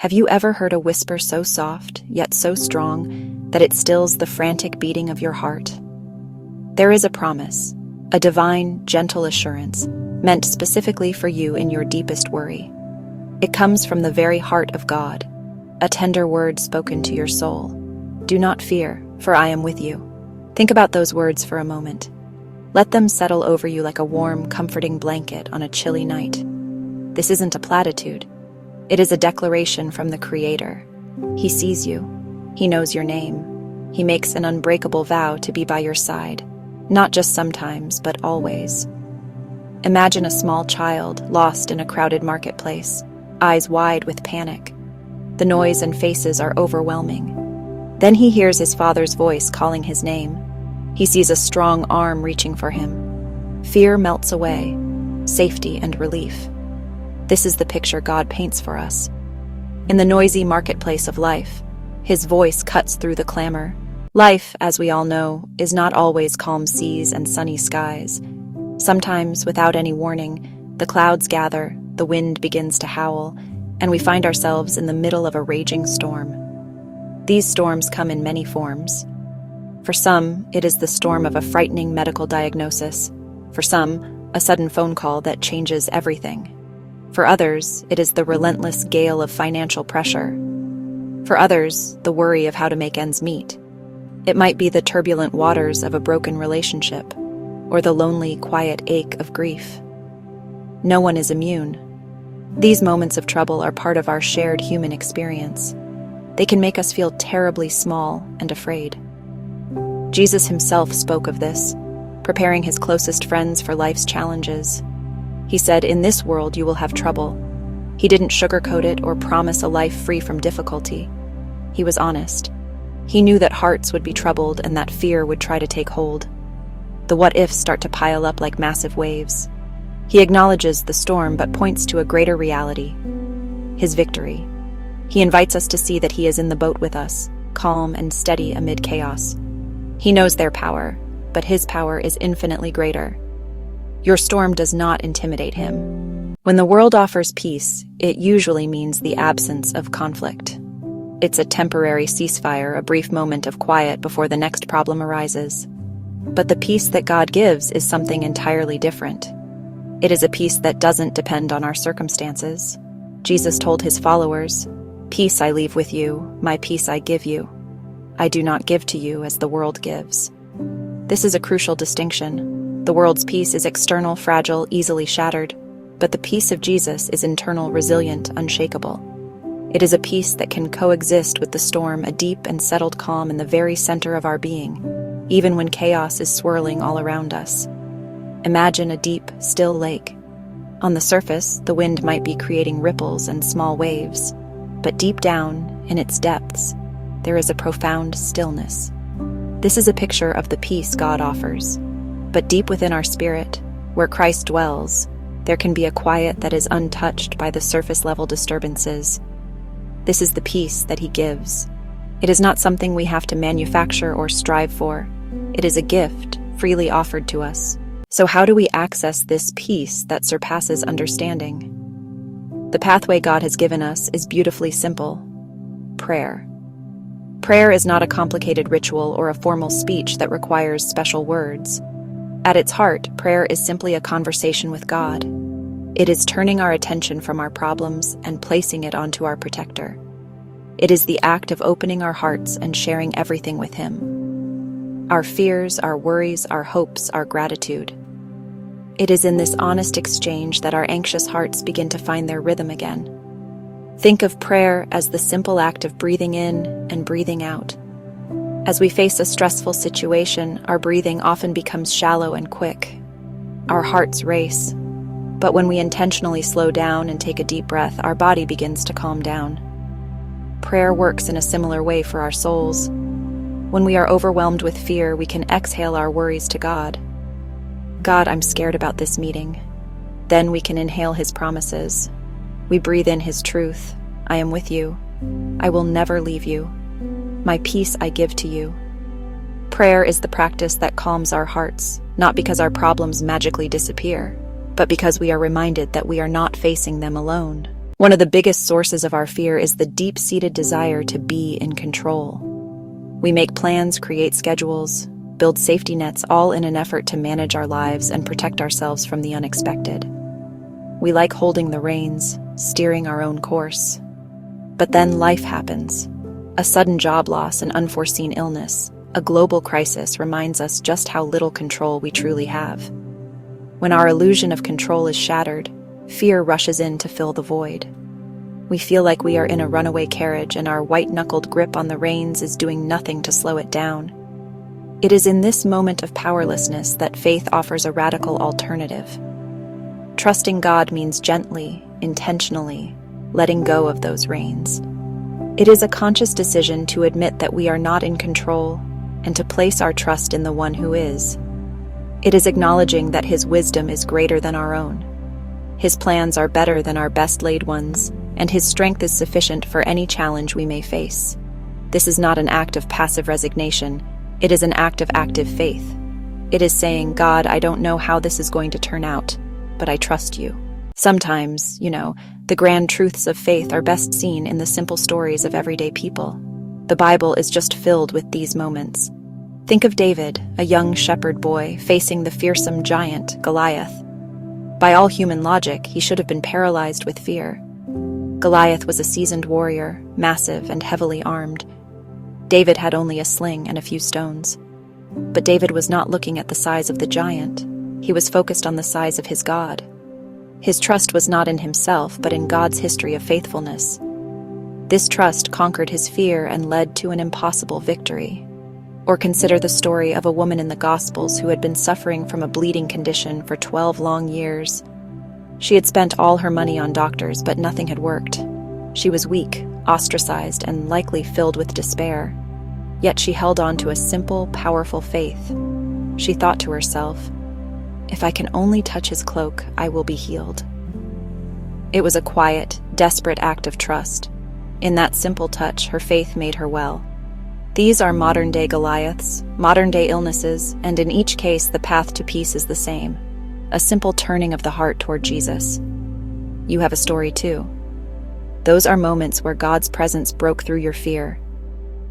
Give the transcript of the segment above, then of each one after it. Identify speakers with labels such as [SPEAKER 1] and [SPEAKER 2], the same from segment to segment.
[SPEAKER 1] Have you ever heard a whisper so soft, yet so strong, that it stills the frantic beating of your heart? There is a promise, a divine, gentle assurance, meant specifically for you in your deepest worry. It comes from the very heart of God, a tender word spoken to your soul. Do not fear, for I am with you. Think about those words for a moment. Let them settle over you like a warm, comforting blanket on a chilly night. This isn't a platitude. It is a declaration from the Creator. He sees you. He knows your name. He makes an unbreakable vow to be by your side, not just sometimes, but always. Imagine a small child lost in a crowded marketplace, eyes wide with panic. The noise and faces are overwhelming. Then he hears his father's voice calling his name. He sees a strong arm reaching for him. Fear melts away, safety and relief. This is the picture God paints for us. In the noisy marketplace of life, his voice cuts through the clamor. Life, as we all know, is not always calm seas and sunny skies. Sometimes, without any warning, the clouds gather, the wind begins to howl, and we find ourselves in the middle of a raging storm. These storms come in many forms. For some, it is the storm of a frightening medical diagnosis. For some, a sudden phone call that changes everything. For others, it is the relentless gale of financial pressure. For others, the worry of how to make ends meet. It might be the turbulent waters of a broken relationship, or the lonely, quiet ache of grief. No one is immune. These moments of trouble are part of our shared human experience. They can make us feel terribly small and afraid. Jesus himself spoke of this, preparing his closest friends for life's challenges. He said, "In this world you will have trouble." He didn't sugarcoat it or promise a life free from difficulty. He was honest. He knew that hearts would be troubled and that fear would try to take hold. The what-ifs start to pile up like massive waves. He acknowledges the storm but points to a greater reality, his victory. He invites us to see that he is in the boat with us, calm and steady amid chaos. He knows their power, but his power is infinitely greater. Your storm does not intimidate him. When the world offers peace, it usually means the absence of conflict. It's a temporary ceasefire, a brief moment of quiet before the next problem arises. But the peace that God gives is something entirely different. It is a peace that doesn't depend on our circumstances. Jesus told his followers, "Peace I leave with you, my peace I give you. I do not give to you as the world gives." This is a crucial distinction. The world's peace is external, fragile, easily shattered, but the peace of Jesus is internal, resilient, unshakable. It is a peace that can coexist with the storm, a deep and settled calm in the very center of our being, even when chaos is swirling all around us. Imagine a deep, still lake. On the surface, the wind might be creating ripples and small waves, but deep down, in its depths, there is a profound stillness. This is a picture of the peace God offers. But deep within our spirit, where Christ dwells, there can be a quiet that is untouched by the surface-level disturbances. This is the peace that he gives. It is not something we have to manufacture or strive for. It is a gift freely offered to us. So how do we access this peace that surpasses understanding? The pathway God has given us is beautifully simple: prayer. Prayer is not a complicated ritual or a formal speech that requires special words. At its heart, prayer is simply a conversation with God. It is turning our attention from our problems and placing it onto our protector. It is the act of opening our hearts and sharing everything with him. Our fears, our worries, our hopes, our gratitude. It is in this honest exchange that our anxious hearts begin to find their rhythm again. Think of prayer as the simple act of breathing in and breathing out. As we face a stressful situation, our breathing often becomes shallow and quick. Our hearts race. But when we intentionally slow down and take a deep breath, our body begins to calm down. Prayer works in a similar way for our souls. When we are overwhelmed with fear, we can exhale our worries to God. "God, I'm scared about this meeting." Then we can inhale his promises. We breathe in his truth. "I am with you. I will never leave you. My peace I give to you." Prayer is the practice that calms our hearts, not because our problems magically disappear, but because we are reminded that we are not facing them alone. One of the biggest sources of our fear is the deep-seated desire to be in control. We make plans, create schedules, build safety nets, all in an effort to manage our lives and protect ourselves from the unexpected. We like holding the reins, steering our own course. But then life happens. A sudden job loss, an unforeseen illness, a global crisis reminds us just how little control we truly have. When our illusion of control is shattered, fear rushes in to fill the void. We feel like we are in a runaway carriage and our white-knuckled grip on the reins is doing nothing to slow it down. It is in this moment of powerlessness that faith offers a radical alternative. Trusting God means gently, intentionally, letting go of those reins. It is a conscious decision to admit that we are not in control and to place our trust in the one who is. It is acknowledging that His wisdom is greater than our own. His plans are better than our best-laid ones, and His strength is sufficient for any challenge we may face. This is not an act of passive resignation. It is an act of active faith. It is saying, God, I don't know how this is going to turn out, but I trust you. Sometimes, the grand truths of faith are best seen in the simple stories of everyday people. The Bible is just filled with these moments. Think of David, a young shepherd boy facing the fearsome giant, Goliath. By all human logic, he should have been paralyzed with fear. Goliath was a seasoned warrior, massive and heavily armed. David had only a sling and a few stones. But David was not looking at the size of the giant. He was focused on the size of his God. His trust was not in himself, but in God's history of faithfulness. This trust conquered his fear and led to an impossible victory. Or consider the story of a woman in the Gospels who had been suffering from a bleeding condition for 12 long years. She had spent all her money on doctors, but nothing had worked. She was weak, ostracized, and likely filled with despair. Yet she held on to a simple, powerful faith. She thought to herself, "If I can only touch his cloak, I will be healed." It was a quiet, desperate act of trust. In that simple touch, her faith made her well. These are modern-day Goliaths, modern-day illnesses, and in each case the path to peace is the same. A simple turning of the heart toward Jesus. You have a story too. Those are moments where God's presence broke through your fear.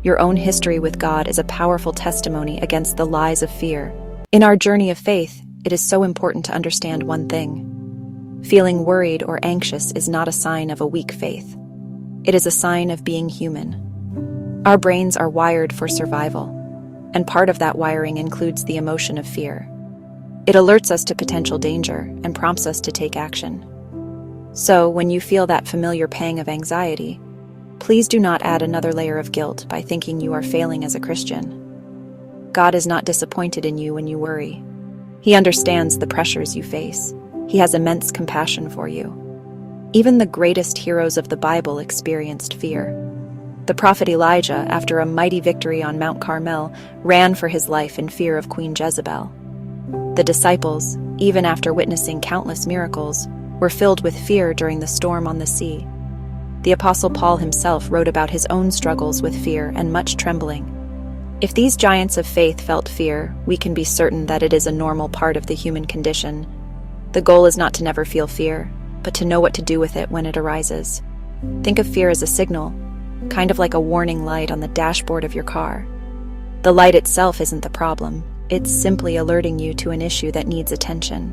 [SPEAKER 1] Your own history with God is a powerful testimony against the lies of fear. In our journey of faith, it is so important to understand one thing. Feeling worried or anxious is not a sign of a weak faith. It is a sign of being human. Our brains are wired for survival, and part of that wiring includes the emotion of fear. It alerts us to potential danger and prompts us to take action. So, when you feel that familiar pang of anxiety, please do not add another layer of guilt by thinking you are failing as a Christian. God is not disappointed in you when you worry. He understands the pressures you face. He has immense compassion for you. Even the greatest heroes of the Bible experienced fear. The prophet Elijah, after a mighty victory on Mount Carmel, ran for his life in fear of Queen Jezebel. The disciples, even after witnessing countless miracles, were filled with fear during the storm on the sea. The Apostle Paul himself wrote about his own struggles with fear and much trembling. If these giants of faith felt fear, we can be certain that it is a normal part of the human condition. The goal is not to never feel fear, but to know what to do with it when it arises. Think of fear as a signal, kind of like a warning light on the dashboard of your car. The light itself isn't the problem. It's simply alerting you to an issue that needs attention.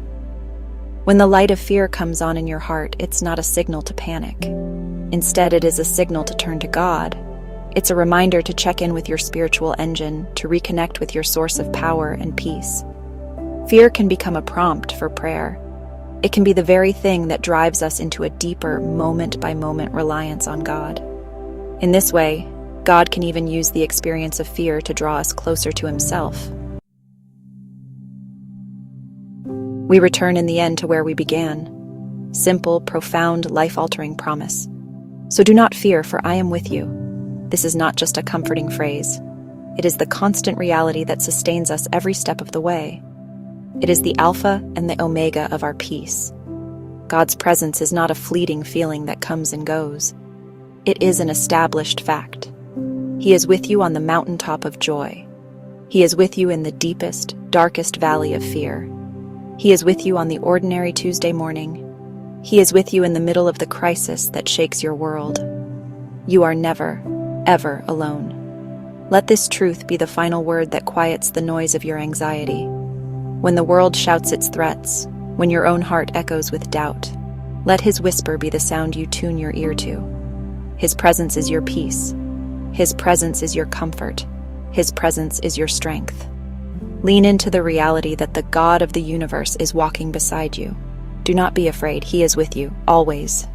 [SPEAKER 1] When the light of fear comes on in your heart, it's not a signal to panic. Instead, it is a signal to turn to God. It's a reminder to check in with your spiritual engine, to reconnect with your source of power and peace. Fear can become a prompt for prayer. It can be the very thing that drives us into a deeper, moment-by-moment reliance on God. In this way, God can even use the experience of fear to draw us closer to Himself. We return in the end to where we began. Simple, profound, life-altering promise. So do not fear, for I am with you. This is not just a comforting phrase. It is the constant reality that sustains us every step of the way. It is the Alpha and the Omega of our peace. God's presence is not a fleeting feeling that comes and goes. It is an established fact. He is with you on the mountaintop of joy. He is with you in the deepest, darkest valley of fear. He is with you on the ordinary Tuesday morning. He is with you in the middle of the crisis that shakes your world. You are never, ever alone. Let this truth be the final word that quiets the noise of your anxiety. When the world shouts its threats, when your own heart echoes with doubt, let his whisper be the sound you tune your ear to. His presence is your peace. His presence is your comfort. His presence is your strength. Lean into the reality that the God of the universe is walking beside you. Do not be afraid. He is with you, always.